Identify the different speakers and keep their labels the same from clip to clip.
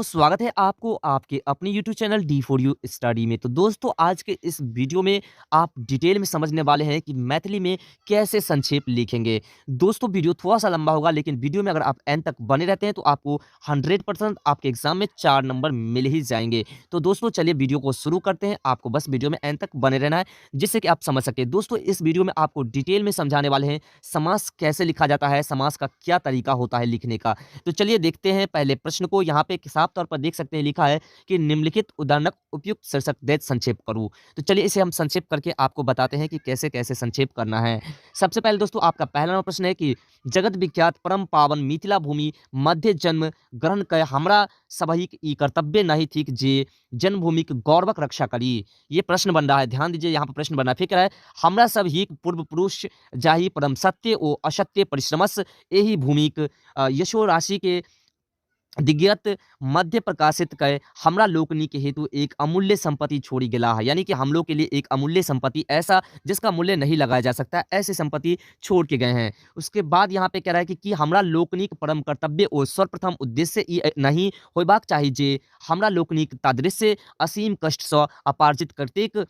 Speaker 1: दोस्तों स्वागत है आपको आपके अपने YouTube channel D for you study में। तो दोस्तों आज के इस वीडियो में आप डिटेल में समझने वाले हैं कि मैथिली में कैसे संक्षेप लिखेंगे। दोस्तों वीडियो थोड़ा सा लंबा होगा, लेकिन वीडियो में अगर आप एंड तक बने रहते हैं तो आपको 100% आपके एग्जाम में 4 नंबर मिल ही जाएंगे। तो दोस्तों चलिए वीडियो को शुरू करते हैं। आपको बस वीडियो में एंड तक बने रहना है जिससे कि आप समझ सके। दोस्तों इस वीडियो में आपको डिटेल में समझाने वाले हैं समास कैसे लिखा जाता है, समास का क्या तरीका होता है लिखने का। तो चलिए देखते हैं पहले प्रश्न को। यहाँ पे साफ तौर पर देख सकते हैं लिखा है कि निम्नलिखित उदाहरणक उपयुक्त शीर्षक दे संक्षेप करूं। तो चलिए इसे हम संक्षेप करके आपको बताते हैं कि कैसे कैसे संक्षेप करना है। सबसे पहले दोस्तों आपका पहला प्रश्न है कि जगत विख्यात परम पावन मिथिला भूमि मध्य जन्म ग्रहण कर हमरा सभहिक ई कर्तव्य नहीं थी जे जन्मभूमि के गौरवक रक्षा करी। ये प्रश्न बन रहा है, ध्यान दीजिए यहाँ पर प्रश्न बन रहा है। फिक्र है हमरा सभहिक पूर्व पुरुष जाहि परम सत्य ओ असत्य परिश्रमस यही भूमिक यशो राशि के दिग्गत मध्य प्रकाशित कर हमरा लोकनी के हेतु एक अमूल्य संपत्ति छोड़ी गेला है। यानी कि हम लोग के लिए एक अमूल्य संपत्ति, ऐसा जिसका मूल्य नहीं लगाया जा सकता, ऐसी संपत्ति छोड़ के गए हैं। उसके बाद यहाँ पे कह रहा है कि हमरा लोकनिक परम कर्तव्य और सर्वप्रथम उद्देश्य ई नहीं होबाक चाही जे हमरा लोकनिक तादृश्य असीम कष्ट से अपार्जित कर्तेक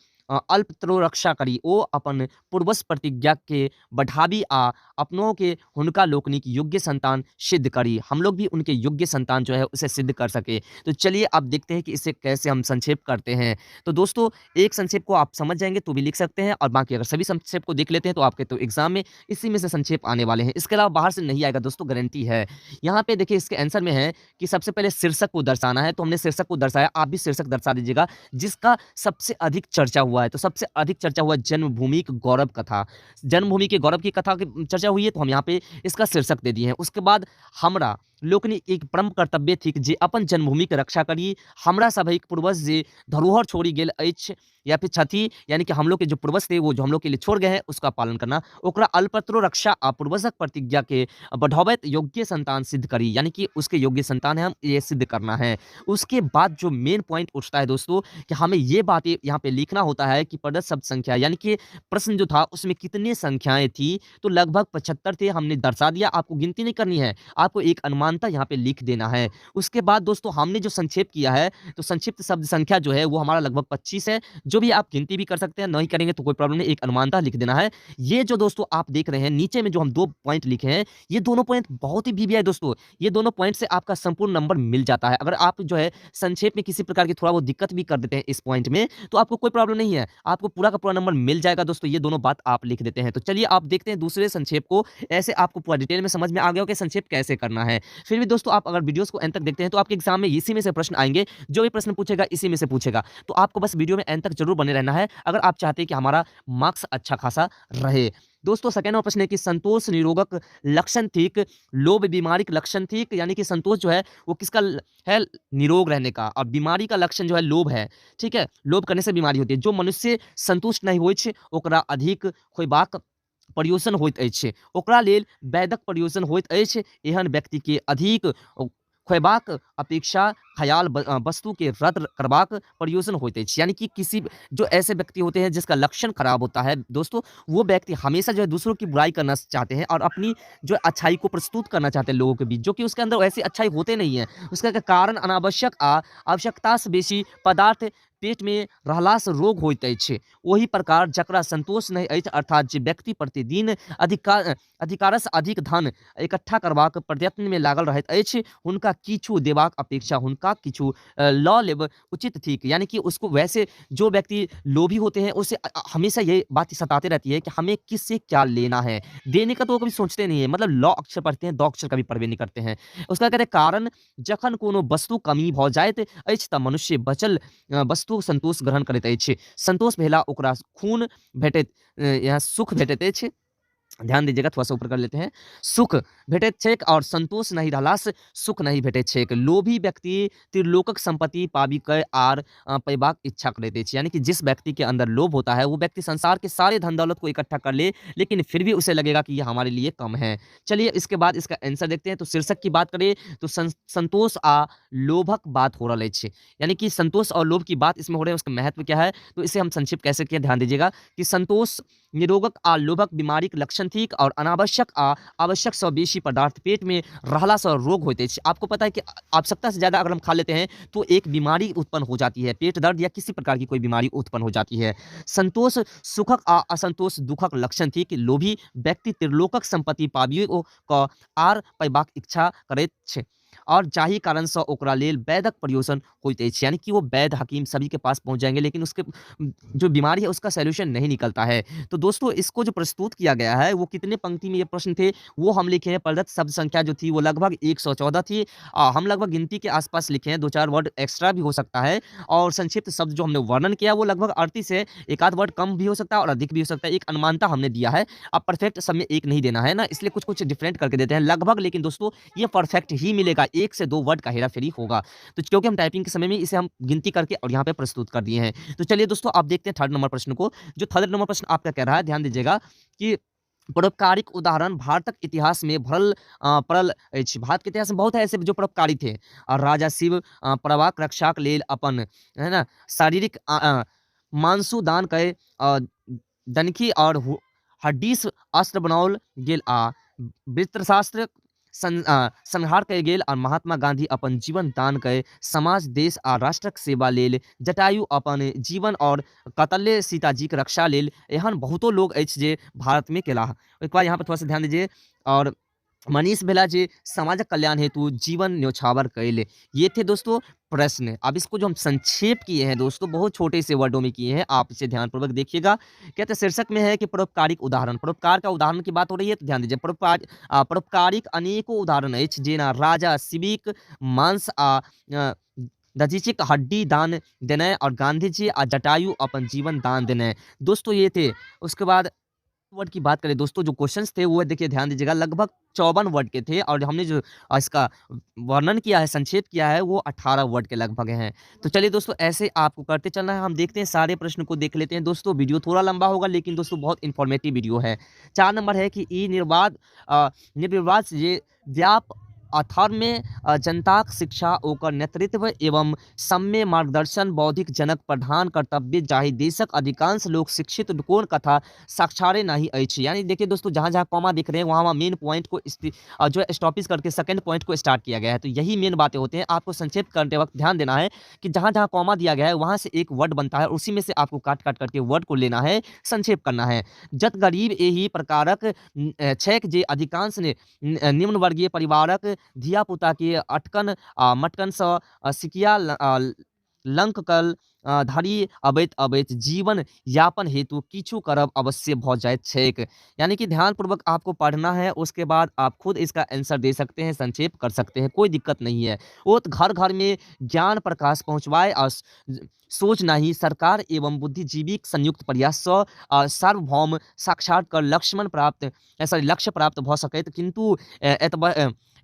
Speaker 1: अल्पतरो रक्षा करी ओ अपन पूर्वज प्रतिज्ञा के बढ़ावी आ अपनों के हुनका लोकनिक योग्य संतान सिद्ध करी। हम लोग भी उनके योग्य संतान जो है उसे सिद्ध कर सके। तो चलिए अब देखते हैं कि इसे कैसे हम संक्षेप करते हैं। तो दोस्तों एक संक्षेप को आप समझ जाएंगे तो भी लिख सकते हैं, और बाकी अगर सभी संक्षेप को देख लेते हैं तो आपके तो एग्जाम में इसी में से संक्षेप आने वाले हैं। इसके अलावा बाहर से नहीं आएगा दोस्तों, गारंटी है। यहाँ पे देखिए इसके आंसर में है कि सबसे पहले शीर्षक को दर्शाना है, तो हमने शीर्षक को दर्शाया, आप भी शीर्षक दर्शा दीजिएगा जिसका सबसे अधिक चर्चा हुआ है। तो सबसे अधिक चर्चा हुआ जन्मभूमि की गौरव कथा, जन्मभूमि के गौरव की कथा की चर्चा हुई है, तो हम यहाँ पे इसका शीर्षक दे दिए हैं। उसके बाद हमरा लोकनि एक परम कर्तव्य थी जे अपन जन्मभूमि के रक्षा करी, हमरा सभक पूर्वज जे धरोहर छोड़ी गेल अछि या फिर छथी, यानी कि हम लोग के जो पूर्वज थे वो जो हम लोग के लिए छोड़ गए हैं उसका पालन करना, ओकरा अल्पत्रो रक्षा आ पूर्वजक प्रतिज्ञा के बढ़ावत योग्य संतान सिद्ध करी, यानी कि उसके योग्य संतान है, हम ये सिद्ध करना है। उसके बाद जो मेन पॉइंट उठता है दोस्तों कि हमें ये बातें यहाँ पे लिखना होता है कि प्रदत्त शब्द संख्या, यानी कि प्रश्न जो था उसमें कितनी संख्याएं थी, तो लगभग 75 थे, हमने दर्शा दिया। आपको गिनती नहीं करनी है, आपको एक अनुमानता यहाँ पे लिख देना है। उसके बाद दोस्तों हमने जो संक्षेप किया है, तो संक्षिप्त शब्द संख्या जो है वो हमारा लगभग 25 है। जो भी आप गिनती भी कर सकते हैं, नहीं करेंगे तो कोई प्रॉब्लम नहीं, एक अनुमानता लिख देना है। ये जो दोस्तों आप देख रहे हैं नीचे में जो हम 2 पॉइंट लिखे हैं, ये दोनों पॉइंट बहुत ही वीवी है दोस्तों। ये दोनों पॉइंट से आपका संपूर्ण नंबर मिल जाता है। अगर आप जो है संक्षेप में किसी प्रकार की थोड़ा बहुत दिक्कत भी कर देते हैं इस पॉइंट में, तो आपको कोई प्रॉब्लम नहीं है, आपको पूरा का पूरा नंबर मिल जाएगा दोस्तों। ये दोनों बात आप लिख देते हैं। तो चलिए आप देखते हैं दूसरे संक्षेप को। ऐसे आपको पूरा डिटेल में समझ में आ गया हो कि संक्षेप कैसे करना है। फिर भी दोस्तों आप अगर वीडियोस को एंड तक देखते हैं तो आपके एग्जाम में इसी में से प्रश्न आएंगे, जो भी प्रश्न पूछेगा इसी में से पूछेगा। तो आपको बस वीडियो में एंड तक जरूर बने रहना है अगर आप चाहते हैं कि हमारा मार्क्स अच्छा खासा रहे। दोस्तों सेकेंड प्रश्न है कि संतोष निरोगक लक्षण ठीक लोभ बीमारी का लक्षण ठीक, यानी कि संतोष जो है वो किसका है, निरोग रहने का, और बीमारी का लक्षण जो है लोभ है। ठीक है, लोभ करने से बीमारी होती है। जो मनुष्य संतुष्ट नहीं होइत छै ओकरा अधिक खोइबाक प्रयोजन होइत अछि, ओकरा लेल वैदक प्रयोजन होइत अछि। एहन व्यक्ति के अधिक खोएबाक अपेक्षा ख्याल वस्तु के रद्द करबाक प्रयोजन होते हैं। यानी कि किसी जो ऐसे व्यक्ति होते हैं जिसका लक्षण खराब होता है दोस्तों, वो व्यक्ति हमेशा जो है दूसरों की बुराई करना चाहते हैं और अपनी जो अच्छाई को प्रस्तुत करना चाहते हैं लोगों के बीच, जो कि उसके अंदर वैसी अच्छाई होते नहीं है। उसका कारण अनावश्यक आवश्यकता से बेसी पदार्थ पेट में रहला से रोग होइत अछि। वही प्रकार जकरा संतोष नहीं अछि, अर्थात जे व्यक्ति प्रतिदिन अधिकारसँ अधिक धन इकट्ठा करबाक प्रयत्न में लागल रहैत अछि, हुनका किछु देबाक अपेक्षा हुनका किछु लऽ लेब उचित थिक। यानी कि उसको वैसे जो व्यक्ति लोभी होते हैं उसे हमेशा ये बात सताते रहती है कि हमें किससे क्या लेना है, देने का तो वो कभी सोचते नहीं है। मतलब लॉ अक्षर पढ़ते हैं, दो अक्षर कभी पढ़बे नहीं करते हैं। उसका कहते हैं कारण जखन कोनो वस्तु कमी भऽ जाइत अछि तऽ मनुष्य बचल वस्तु संतोष ग्रहण करैत अछि। संतोष भेला ओकरा खून भेटैत, यहाँ सुख भेटैत अछि। ध्यान दीजिएगा, थोड़ा सा ऊपर कर लेते हैं। सुख भेटैत छेक और संतोष नहीं रहला से सुख नहीं भेटैत छेक। लोभी व्यक्ति त्रिलोकक संपत्ति पाबी कर आर पैबाक इच्छा करैत अछि। यानी कि जिस व्यक्ति के अंदर लोभ होता है वो व्यक्ति संसार के सारे धन दौलत को इकट्ठा कर ले, लेकिन फिर भी उसे लगेगा कि ये हमारे लिए कम है। चलिए इसके बाद इसका आंसर देखते हैं। तो शीर्षक की बात करें तो संतोष आ लोभक बात हो रहा है, यानी कि संतोष और लोभ की बात इसमें हो रही है। उसका महत्व क्या है, तो इसे हम संक्षिप्त कैसे किए, ध्यान दीजिएगा कि संतोष निरोगक आ लोभक बीमारीक लक्षण थिक और अनावश्यक आ आवश्यक सँ बेसी पदार्थ पेट में रहला से रोग होते हैं। आपको पता है कि आवश्यकता से ज़्यादा अगर हम खा लेते हैं तो एक बीमारी उत्पन्न हो जाती है, पेट दर्द या किसी प्रकार की कोई बीमारी उत्पन्न हो जाती है। संतोष सुखक आ असंतोष दुखक लक्षण थी कि लोभी व्यक्ति त्रिलोकक संपत्ति पाबियो क आर पैबाक इच्छा करैत छै और जाही कारण से ओकरा लेल वैदक प्रयोजन होइत अछि, यानी कि वो वैद हकीम सभी के पास पहुंच जाएंगे लेकिन उसके जो बीमारी है उसका सॉल्यूशन नहीं निकलता है। तो दोस्तों इसको जो प्रस्तुत किया गया है वो कितने पंक्ति में ये प्रश्न थे वो हम लिखे हैं। प्रदत्त शब्द संख्या जो थी वो लगभग 114 थी। हम लगभग गिनती के आसपास लिखे हैं, 2-4 वर्ड एक्स्ट्रा भी हो सकता है और संक्षिप्त शब्द जो हमने वर्णन किया वो लगभग 38 है। एक आध वर्ड कम भी हो सकता है और अधिक भी हो सकता है। एक अनुमानता हमने दिया है, अब परफेक्ट सब में एक नहीं देना है ना, इसलिए कुछ कुछ डिफरेंट करके देते हैं लगभग, लेकिन दोस्तों ये परफेक्ट ही मिलेगा, 1 से 2 वर्ड का हेरा-फेरी होगा। तो क्योंकि हम टाइपिंग के समय में इसे हम गिनती करके और यहाँ पे प्रस्तुत कर दिए हैं। तो चलिए दोस्तों आप देखते हैं थर्ड नंबर प्रश्न को। जो थर्ड नंबर प्रश्न आपका कह रहा है, ध्यान दीजिएगा कि परोपकारिक उदाहरण भारतक इतिहास में भरल पड़ल अछि। भारत के इतिहास में बहुत ऐसे जो परोपकारी थे और राजा शिव प्रभाक रक्षाक लेल अपन है ना शारीरिक मांसु दान कए दनखी और हड्डीस अस्त्र बनाओल गेल आ वृत्रशास्त्र संहार कयल गेल और महात्मा गांधी अपन जीवन दान कए समाज देश आ राष्ट्रक सेवा लेल जटायु अपन जीवन और कतल्य सीता जी के रक्षा लेल एहन बहुतो लोग अछि जे भारत में केलाह। एक बार यहाँ पर थोड़ा सा ध्यान दीजिए। और मनीष भेला जे समाजक कल्याण हेतु जीवन न्योछावर कैले। ये थे दोस्तों प्रश्न। अब इसको जो हम संक्षेप किए हैं दोस्तों बहुत छोटे से वर्डों में किए हैं, आप इसे ध्यानपूर्वक देखिएगा। कहते शीर्षक में है कि परोपकारिक उदाहरण, परोपकार का उदाहरण की बात हो रही है तो ध्यान दीजिए। परोपकारिक अनेकों उदाहरण अछि जेना राजा शिविक मांस आ दधीचिक हड्डी दान देने और गांधी जी आ जटायु अपन जीवन दान देने। दोस्तों ये थे। उसके बाद वर्ड की बात करें दोस्तों, जो क्वेश्चंस थे वो देखिए ध्यान दीजिएगा लगभग 54 वर्ड के थे और हमने जो इसका वर्णन किया है, संक्षेप किया है, वो 18 वर्ड के लगभग हैं। तो चलिए दोस्तों ऐसे आपको करते चलना है। हम देखते हैं सारे प्रश्न को देख लेते हैं दोस्तों। वीडियो थोड़ा लंबा होगा लेकिन दोस्तों बहुत इंफॉर्मेटिव वीडियो है। 4 नंबर है कि ई निर्विवाद ये व्याप अथर में जनताक शिक्षा ओकर नेतृत्व एवं सम्य मार्गदर्शन बौद्धिक जनक प्रधान कर्तव्य जाहि देशक अधिकांश लोग शिक्षित कोन कथा साक्षारे नहीं अछि। यानी देखिए दोस्तों जहाँ जहाँ कॉमा दिख रहे हैं वहाँ वहाँ मेन पॉइंट को जो स्टॉपिस करके सेकंड पॉइंट को स्टार्ट किया गया है। तो यही मेन बातें होते हैं। आपको संक्षेप करते वक्त ध्यान देना है कि जहाँ जहाँ कॉमा दिया गया है वहाँ से एक वर्ड बनता है, उसी में से आपको काट काट करके वर्ड को लेना है, संक्षेप करना है। जत गरीब एही प्रकारक छैक जे अधिकांश ने निम्न वर्गीय परिवारक धिया पुता के अटकन मटकन सँ सिकिया लंक कल धरि अबैत अबैत जीवन यापन हेतु किछु करब अवश्य भ जाइत छेक। यानी कि ध्यानपूर्वक आपको पढ़ना है, उसके बाद आप खुद इसका आंसर दे सकते हैं, संक्षेप कर सकते हैं, कोई दिक्कत नहीं है। वो घर घर में ज्ञान प्रकाश पहुँचवाए और सोच नहीं सरकार एवं बुद्धिजीवी संयुक्त प्रयास से सार्वभौम साक्षात्कार लक्ष्य प्राप्त भ सकैत, किंतु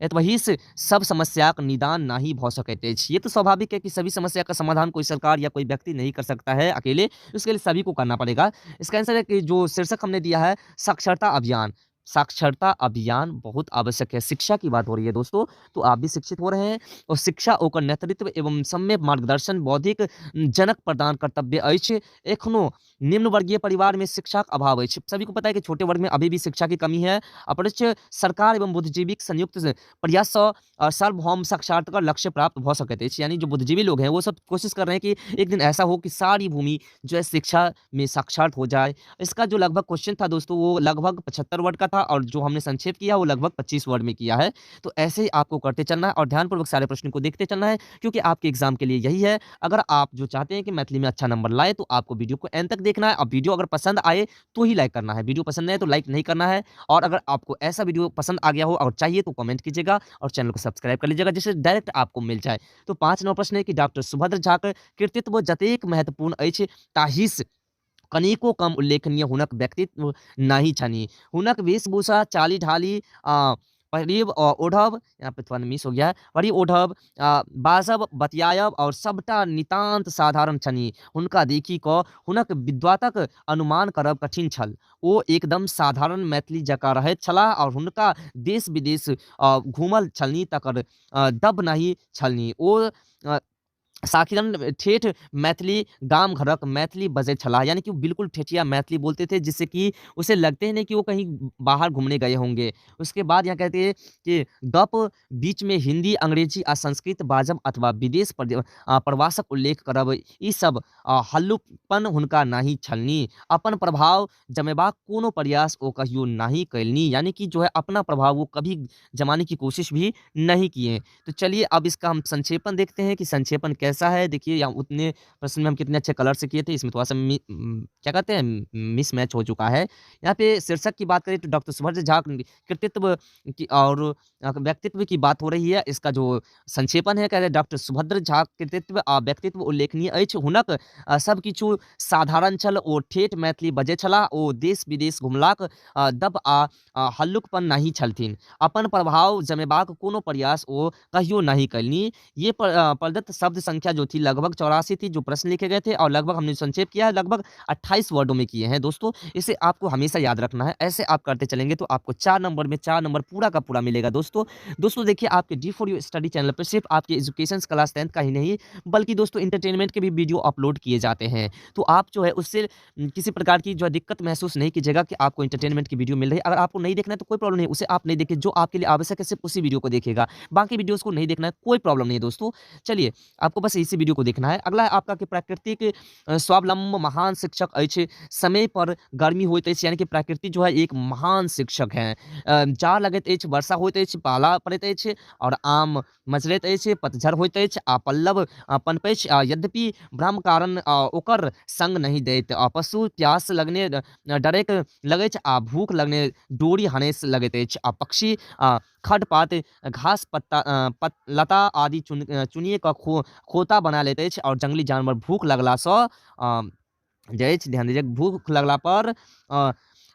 Speaker 1: एतबहि से सब समस्या का निदान नहीं भ सकैत अछि। ये तो स्वाभाविक है कि सभी समस्या का समाधान कोई सरकार या कोई व्यक्ति नहीं कर सकता है अकेले, उसके लिए सभी को करना पड़ेगा। इसका आंसर है कि जो शीर्षक हमने दिया है साक्षरता अभियान। साक्षरता अभियान बहुत आवश्यक है। शिक्षा की बात हो रही है दोस्तों, तो आप भी शिक्षित हो रहे हैं और शिक्षा ओकर नेतृत्व एवं सम्यक मार्गदर्शन बौद्धिक जनक प्रदान कर्तव्य अछि। एखनो निम्न वर्गीय परिवार में शिक्षा का अभाव अछि। सभी को पता है कि छोटे वर्ग में अभी भी शिक्षा की कमी है। अपरिच सरकार एवं बुद्धिजीवी संयुक्त प्रयास से सार्वभौम साक्षात्कार लक्ष्य प्राप्त हो सकते हैं। यानी जो बुद्धिजीवी लोग हैं वो सब कोशिश कर रहे हैं कि एक दिन ऐसा हो कि सारी भूमि जो है शिक्षा में साक्षात हो जाए। इसका जो लगभग क्वेश्चन था दोस्तों वो लगभग 75 वर्ड का था और जो हमने संक्षेप किया वो लगभग 25 वर्ड में किया है। तो ऐसे ही आपको करते चलना है और ध्यानपूर्वक सारे प्रश्नों को देखते चलना है, क्योंकि आपके एग्जाम के लिए यही है। अगर आप जो चाहते हैं कि मैथिली में अच्छा नंबर लाए तो आपको वीडियो को एंड तक देखना है। और वीडियो अगर पसंद आए तो ही लाइक करना है, वीडियो पसंद नहीं है तो लाइक नहीं करना है। और अगर आपको ऐसा वीडियो पसंद आ गया हो और चाहिए तो कमेंट कीजिएगा और चैनल को सब्सक्राइब कर लीजिएगा, जिससे डायरेक्ट आपको मिल जाए। तो 5 नंबर प्रश्न है कि डॉक्टर सुभद्र झा के कृतित्व जतेक महत्वपूर्ण अछि ताहिस कनिको कम उल्लेखनीय हुनक व्यक्तित्व नहीं छनि। हुनक वेशभूषा चाली ढाली परिव ओढ़ब, यहाँ पे थोड़ा मिस हो गया है, परी ओढ़ब बाजब बतियायब और सबटा नितांत साधारण छनि। हुनका देखी क हुनक विद्वतक अनुमान करब कठिन छल। ओ एकदम साधारण मैथिली जकाँ रहैत छलाह और हुनका देश विदेश घूमल छलनी तकर दब नहीं छलनी। ओ साखीरन ठेठ मैथिली गाम घरक मैथिली बजै छलाह, यानी कि वो बिल्कुल ठेठिया मैथिली बोलते थे, जिससे कि उसे लगते ही नहीं कि वो कहीं बाहर घूमने गए होंगे। उसके बाद यहाँ कहते हैं कि गप बीच में हिंदी, अंग्रेजी आ संस्कृत बाजब अथवा विदेश प्रवासक उल्लेख करब, ई सब हल्लुकपन हुनका नाही छलनी। अपन प्रभाव जमेबाक कोनो प्रयास ओ कहियो नाही कयलनी, यानी कि जो है अपना प्रभाव वो कभी जमाने की कोशिश भी नहीं किए। तो चलिए अब इसका हम संक्षेपण देखते हैं कि संक्षेपण कैसा है। देखिए यहाँ उतने प्रश्न में हम कितने अच्छे कलर से किए थे, इसमें थोड़ा-सा क्या कहते हैं मिसमैच हो चुका है। यहाँ पे शीर्षक की बात करें तो डॉक्टर सुभद्र झा कृतित्व की और व्यक्तित्व की बात हो रही है। इसका जो संक्षेपण है, कह रहे डॉक्टर सुभद्र झा कृतित्व आ व्यक्तित्व उल्लेखनीय अछि। हुनक सब किछु साधारण छल, ओ ठेठ मैथिली बजै छलाह, ओ देश-विदेश घुमलाक दब आ हल्लुकपन नहि छलथिन। अपन प्रभाव जमेबाक कोनो प्रयास ओ कहियो नहीं कयलनी। ये प्रदत्त शब्द संख्या जो थी लगभग 84 थी, जो प्रश्न लिखे गए थे, और लगभग हमने संक्षेप किया है, लगभग 28 वर्डों में किए हैं दोस्तों। इसे आपको हमेशा याद रखना है। ऐसे आप करते चलेंगे तो आपको 4 नंबर में 4 नंबर पूरा का पूरा मिलेगा दोस्तों। दोस्तों देखिए आपके D for you study channel पर सिर्फ आपके एजुकेशन क्लास 10th का ही नहीं, बल्कि दोस्तों एंटरटेनमेंट के भी वीडियो अपलोड किए जाते हैं। तो आप जो है उससे किसी प्रकार की जो है दिक्कत महसूस नहीं कीजिएगा कि आपको एंटरटेनमेंट की वीडियो मिल रही है। अगर आपको नहीं देखना है तो कोई प्रॉब्लम नहीं है, उसे आप नहीं देखिए। जो आपके लिए आवश्यक है सिर्फ उसी वीडियो को देखिएगा, बाकी वीडियोस को नहीं देखना है, कोई प्रॉब्लम नहीं है दोस्तों। चलिए आपको बस इसी वीडियो को देखना है। अगला है आपका कि प्राकृतिक स्वावलंब महान शिक्षक अछि, समय पर गर्मी होइत अछि, यानी कि प्रकृति जो है एक महान शिक्षक है। जाड़ लगैत अछि, वर्षा होइत अछि, पाला पड़ैत अछि, और आम मजरैत अछि, पतझड़ होइत अछि, आ पल्लव पनपै अछि, यद्यपि ब्रह्म कारण ओकर संग नहीं दैत। पशु प्यास लगने डरैक लगैत अछि, आ भूख लगने डोरी हनेस लगैत अछि, आ पक्षी खड़ पात घास पत्ता लता आदि चुनिए कऽ खोता बना लैत अछि, और जंगली जानवर भूख लगलासँ जे अछि ध्यान दीजिए, भूख लगला पर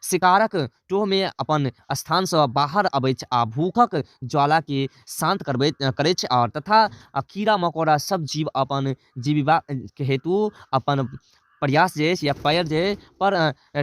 Speaker 1: शिकारक टोहमे अपन स्थानसँ बाहर अबैत छै, आ भूखक ज्वालाके शांत करैत छै, और तथा कीड़ा मकोड़ा सब जीव अपन जीविका के हेतु अपन प्रयास जे अछि या पैर जे पर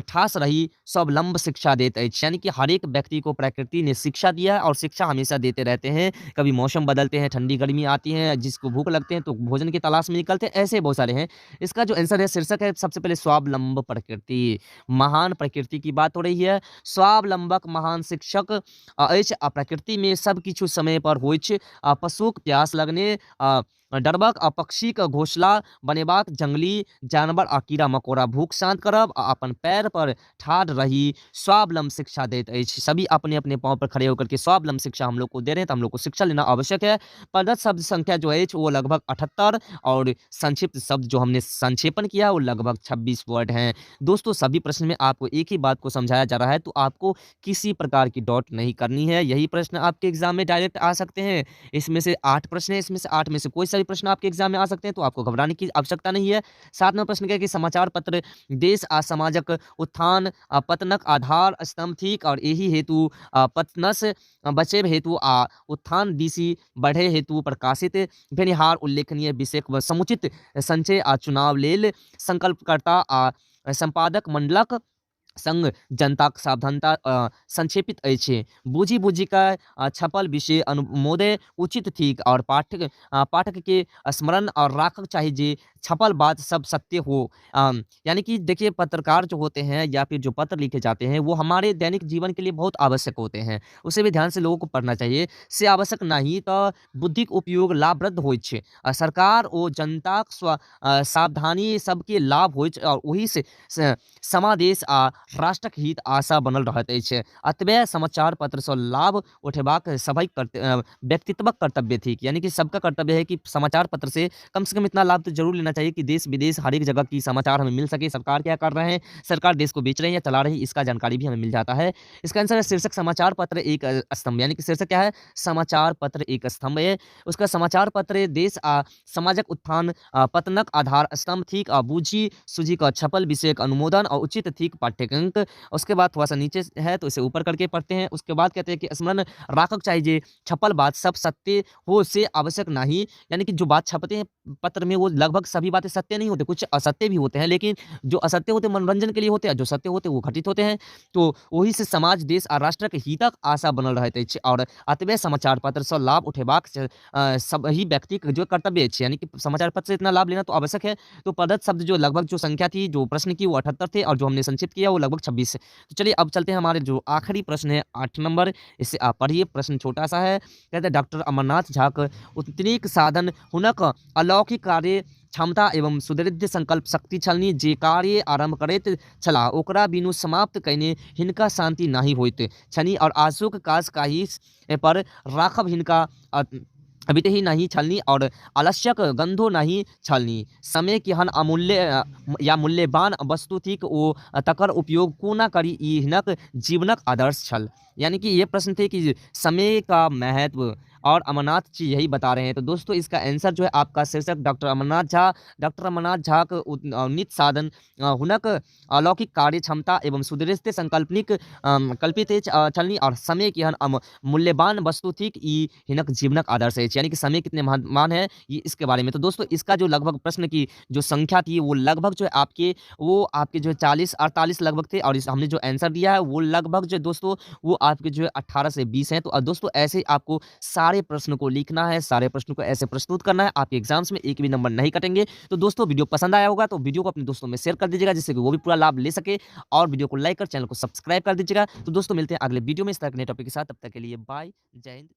Speaker 1: ठास रही सब लंब शिक्षा देते अछि। यानी कि हर एक व्यक्ति को प्रकृति ने शिक्षा दिया है, और शिक्षा हमेशा देते रहते हैं। कभी मौसम बदलते हैं, ठंडी गर्मी आती है, जिसको भूख लगते हैं तो भोजन की तलाश में निकलते हैं, ऐसे बहुत सारे हैं। इसका जो आंसर है, शीर्षक है सबसे पहले स्वावलंब प्रकृति, महान प्रकृति की बात हो रही है। स्वावलंबक महान शिक्षक अछि, आ प्रकृति में सब किछु समय पर होइ छै। पशुक प्यास लगने डरबक, आ पक्षीक घोंसला बनेबाक, जंगली जानवर आ कीड़ा मकोड़ा भूख शांत करब, आ अपन पैर पर ठाढ़ रही स्वावलंब शिक्षा देते अछि। सभी अपने अपने पाँव पर खड़े होकर के स्वावलंब शिक्षा हम लोग को दे रहे हैं, तो हम लोग को शिक्षा लेना आवश्यक है। प्रदत्त शब्द संख्या जो है वो लगभग 78, और संक्षिप्त शब्द जो हमने संक्षेपण किया वो लगभग 26 वर्ड हैं। दोस्तों सभी प्रश्न में आपको एक ही बात को समझाया जा रहा है, तो आपको किसी प्रकार की डॉट नहीं करनी है। यही प्रश्न आपके एग्जाम में डायरेक्ट आ सकते हैं। इसमें से 8 प्रश्न है, इसमें से 8 में से कोई सा भी प्रश्न आपके एग्जाम में आ सकते हैं, तो आपको घबराने की आवश्यकता नहीं है। 7वां प्रश्न क्या है कि समाचार पत्र देश आ समाजक उत्थान पतनक आधार स्तंभ थिक, और यही हेतु पतनस बचेब हेतु आ उत्थान दिशि बढ़े हेतु प्रकाशित भेनिहार उल्लेखनीय विषय समुचित संचय आ चुनाव लेल संकल्पकर्ता आ संपादक मंडलक संग जनताक सावधानता संक्षेपित अछि। बूझी बूझी का छपल विषय अनुमोदय उचित थिक, और पाठक के स्मरण और राखक चाहिए जे छपल बात सब सत्य हो। यानी कि देखिए पत्रकार जो होते हैं या फिर जो पत्र लिखे जाते हैं वो हमारे दैनिक जीवन के लिए बहुत आवश्यक होते हैं, उसे भी ध्यान से लोगों को पढ़ना चाहिए। से आवश्यक नहीं तो बुद्धिक उपयोग लाभप्रद होइत छै। सरकार ओ जनताक सावधानी सबके लाभ होइत छै, और ओही से समादेश आ राष्ट्रक हित आशा बनल रहत अछि। अतबे समाचार पत्र से लाभ उठेबाक सभक व्यक्तित्वक कर्तव्य थी, यानी कि सबका कर्तव्य है कि समाचार पत्र से कम इतना लाभ तो जरूर लेना चाहिए कि देश विदेश हर एक जगह की समाचार हमें मिल सके। सरकार क्या कर रहे हैं, सरकार देश को बेच रही है या चला रही है, इसका जानकारी भी हमें मिल जाता है। इसका आंसर है शीर्षक समाचार पत्र एक स्तंभ, यानी कि शीर्षक क्या है, समाचार पत्र एक स्तंभ है। उसका समाचार पत्र देश आ समाजक उत्थान पतनक आधार स्तंभ थिक, आ बूझी सूझी का छपल विषयक अनुमोदन और उचित थिक पाठ्यक्रम अंक। उसके बाद थोड़ा-सा नीचे है तो इसे ऊपर करके पढ़ते हैं। उसके बाद कहते हैं कि स्मरण राखक चाहिए छपल बात सब सत्य हो से आवश्यक नहीं। यानी कि जो बात छपते हैं पत्र में वो लगभग सभी बातें सत्य नहीं होते, कुछ असत्य भी होते हैं, लेकिन जो असत्य होते हैं मनोरंजन के लिए होते हैं, जो सत्य होते हैं वो घटित होते हैं। तो वही से समाज, देश आ राष्ट्रक हितक आशा बनल रहैत अछि और अतबे समाचार पत्र सँ लाभ उठेबाक सभी व्यक्तिक जो कर्तव्य अछि। यानी कि समाचार पत्र से इतना लाभ लेना तो आवश्यक है। तो प्रदत्त शब्द जो लगभग जो संख्या थी, जो प्रश्न की वो 78 थे और जो हमने संक्षिप्त किया वो लगभग 26 है। तो चलिए अब चलते हैं हमारे जो आखिरी प्रश्न है 8 नंबर, इसे आप पढ़िए। प्रश्न छोटा-सा है, कहते हैं डॉक्टर अमरनाथ झाक उतनीक साधन हुनक अलौकिक कार्य क्षमता एवं सुदृढ़ संकल्प शक्ति छलनी जे कार्य आरंभ करैत छलाह ओकरा बिनु समाप्त कयने हिनका शांति नहि होइत छनि और आशुक काज काही पर राखब हिनका अबितहि नहीं छलनी और आलस्यक गंधो नहीं छलनी। समय केहन अमूल्य या मूल्यवान वस्तु थिक ओ तकर उपयोग कोना करी ई हिनक जीवनक आदर्श छल। यानी कि ये प्रश्न थे कि समय का महत्व और अमरनाथ जी यही बता रहे हैं। तो दोस्तों इसका आंसर जो है आपका शीर्षक डॉक्टर अमरनाथ झा क नित साधन हुनक अलौकिक कार्य क्षमता एवं सुदृढ़ संकल्पनिक कल्पित छलनी और समय की हन मूल्यवान वस्तु थी ई हिनक जीवनक आदर्श है। यानी कि समय कितने महान है ये इसके बारे में। तो दोस्तों इसका जो लगभग प्रश्न की जो संख्या थी वो लगभग जो है आपके जो है 40-48 लगभग थे और हमने जो आंसर दिया है वो लगभग जो है दोस्तों वो आपके जो है 18 से 20 हैं। तो दोस्तों ऐसे ही आपको सारे प्रश्न को लिखना है, सारे प्रश्नों को ऐसे प्रस्तुत करना है, आपके एग्जाम्स में एक भी नंबर नहीं कटेंगे। तो दोस्तों वीडियो पसंद आया होगा तो वीडियो को अपने दोस्तों में शेयर कर दीजिएगा जिससे कि वो भी पूरा लाभ ले सके और वीडियो को लाइक कर चैनल को सब्सक्राइब कर दीजिएगा। तो दोस्तों मिलते हैं अगले वीडियो में इस तरह के नए टॉपिक के साथ, तब तक के लिए बाय, जय हिंद।